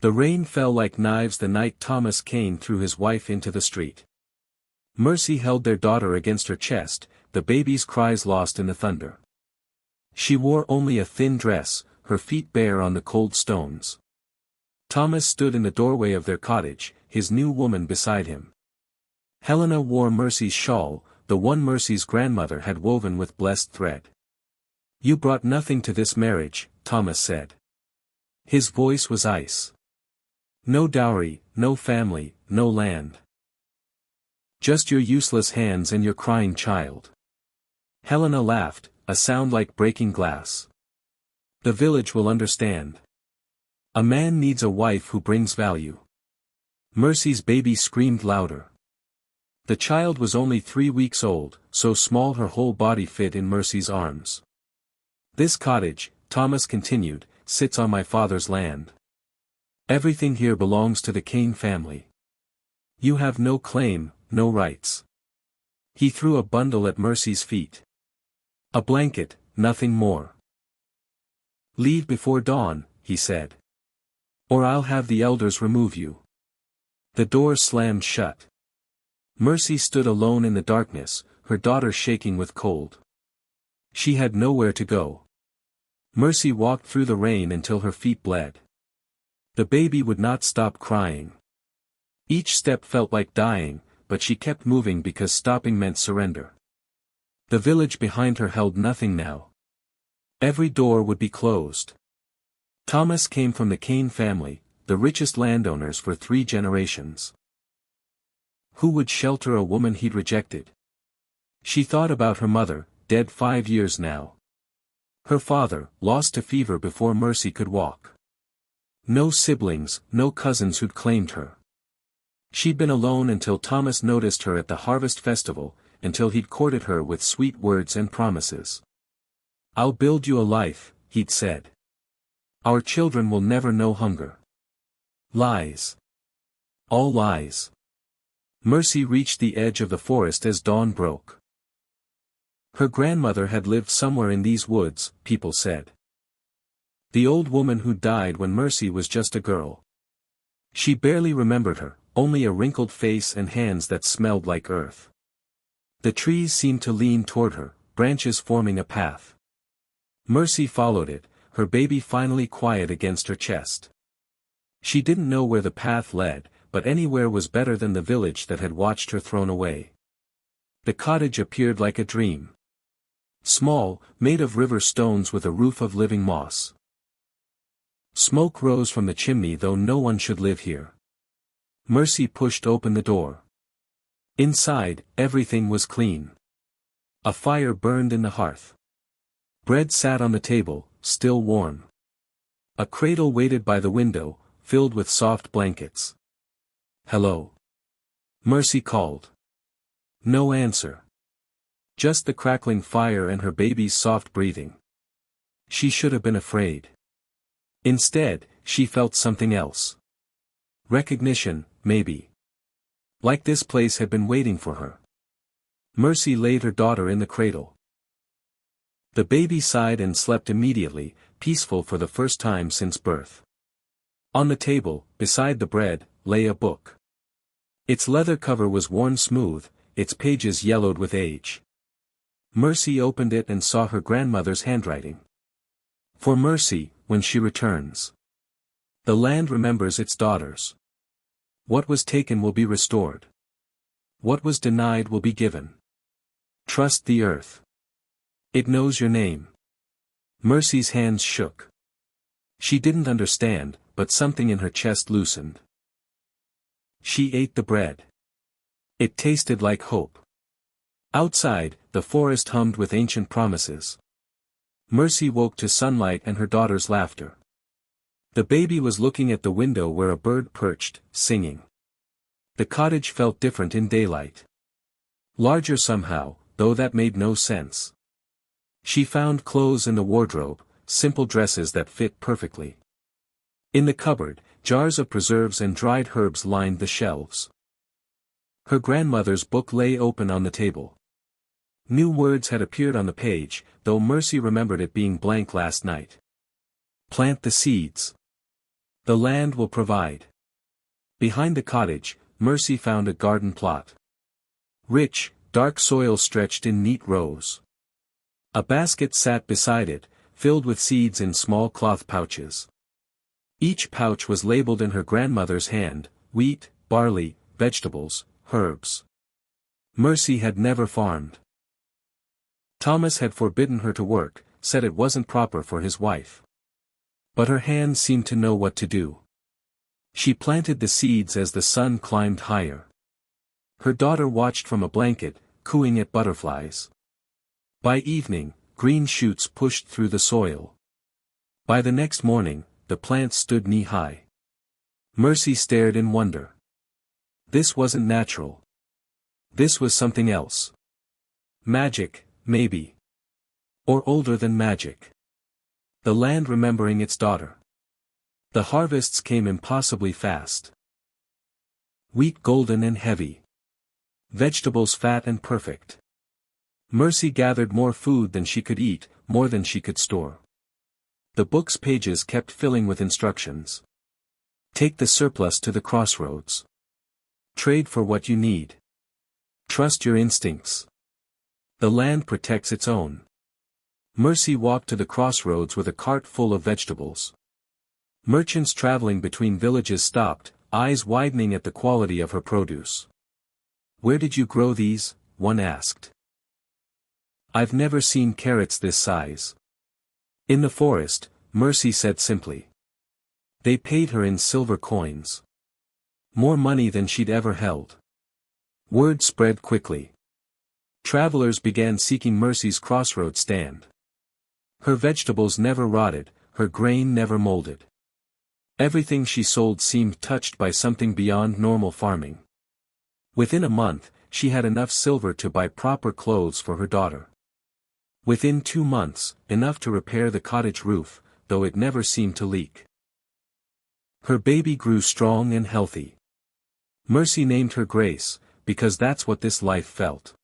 The rain fell like knives the night Thomas Kane threw his wife into the street. Mercy held their daughter against her chest, the baby's cries lost in the thunder. She wore only a thin dress, her feet bare on the cold stones. Thomas stood in the doorway of their cottage, his new woman beside him. Helena wore Mercy's shawl, the one Mercy's grandmother had woven with blessed thread. "You brought nothing to this marriage," Thomas said. His voice was ice. "No dowry, no family, no land. Just your useless hands and your crying child." Helena laughed, a sound like breaking glass. "The village will understand. A man needs a wife who brings value." Mercy's baby screamed louder. The child was only 3 weeks old, so small her whole body fit in Mercy's arms. "This cottage," Thomas continued, "sits on my father's land. Everything here belongs to the Kane family. You have no claim, no rights." He threw a bundle at Mercy's feet. "A blanket, nothing more. Leave before dawn," he said. "Or I'll have the elders remove you." The door slammed shut. Mercy stood alone in the darkness, her daughter shaking with cold. She had nowhere to go. Mercy walked through the rain until her feet bled. The baby would not stop crying. Each step felt like dying, but she kept moving because stopping meant surrender. The village behind her held nothing now. Every door would be closed. Thomas came from the Kane family, the richest landowners for 3 generations. Who would shelter a woman he'd rejected? She thought about her mother, dead 5 years now. Her father, lost to fever before Mercy could walk. No siblings, no cousins who'd claimed her. She'd been alone until Thomas noticed her at the harvest festival, until he'd courted her with sweet words and promises. "I'll build you a life," he'd said. "Our children will never know hunger." Lies. All lies. Mercy reached the edge of the forest as dawn broke. Her grandmother had lived somewhere in these woods, people said. The old woman who died when Mercy was just a girl. She barely remembered her, only a wrinkled face and hands that smelled like earth. The trees seemed to lean toward her, branches forming a path. Mercy followed it, her baby finally quiet against her chest. She didn't know where the path led, but anywhere was better than the village that had watched her thrown away. The cottage appeared like a dream. Small, made of river stones with a roof of living moss. Smoke rose from the chimney though no one should live here. Mercy pushed open the door. Inside, everything was clean. A fire burned in the hearth. Bread sat on the table, still warm. A cradle waited by the window, filled with soft blankets. "Hello?" Mercy called. No answer. Just the crackling fire and her baby's soft breathing. She should have been afraid. Instead, she felt something else. Recognition, maybe. Like this place had been waiting for her. Mercy laid her daughter in the cradle. The baby sighed and slept immediately, peaceful for the first time since birth. On the table, beside the bread, lay a book. Its leather cover was worn smooth, its pages yellowed with age. Mercy opened it and saw her grandmother's handwriting. For Mercy, when she returns. The land remembers its daughters. What was taken will be restored. What was denied will be given. Trust the earth. It knows your name. Mercy's hands shook. She didn't understand, but something in her chest loosened. She ate the bread. It tasted like hope. Outside, the forest hummed with ancient promises. Mercy woke to sunlight and her daughter's laughter. The baby was looking at the window where a bird perched, singing. The cottage felt different in daylight. Larger somehow, though that made no sense. She found clothes in the wardrobe, simple dresses that fit perfectly. In the cupboard, jars of preserves and dried herbs lined the shelves. Her grandmother's book lay open on the table. New words had appeared on the page, though Mercy remembered it being blank last night. Plant the seeds. The land will provide. Behind the cottage, Mercy found a garden plot. Rich, dark soil stretched in neat rows. A basket sat beside it, filled with seeds in small cloth pouches. Each pouch was labeled in her grandmother's hand: wheat, barley, vegetables, herbs. Mercy had never farmed. Thomas had forbidden her to work, said it wasn't proper for his wife. But her hands seemed to know what to do. She planted the seeds as the sun climbed higher. Her daughter watched from a blanket, cooing at butterflies. By evening, green shoots pushed through the soil. By the next morning, the plants stood knee-high. Mercy stared in wonder. This wasn't natural. This was something else. Magic, maybe. Or older than magic. The land remembering its daughter. The harvests came impossibly fast. Wheat golden and heavy. Vegetables fat and perfect. Mercy gathered more food than she could eat, more than she could store. The book's pages kept filling with instructions. Take the surplus to the crossroads. Trade for what you need. Trust your instincts. The land protects its own. Mercy walked to the crossroads with a cart full of vegetables. Merchants traveling between villages stopped, eyes widening at the quality of her produce. "Where did you grow these?" one asked. "I've never seen carrots this size." "In the forest," Mercy said simply. They paid her in silver coins. More money than she'd ever held. Word spread quickly. Travelers began seeking Mercy's crossroad stand. Her vegetables never rotted, her grain never molded. Everything she sold seemed touched by something beyond normal farming. Within a month, she had enough silver to buy proper clothes for her daughter. Within 2 months, enough to repair the cottage roof, though it never seemed to leak. Her baby grew strong and healthy. Mercy named her Grace, because that's what this life felt.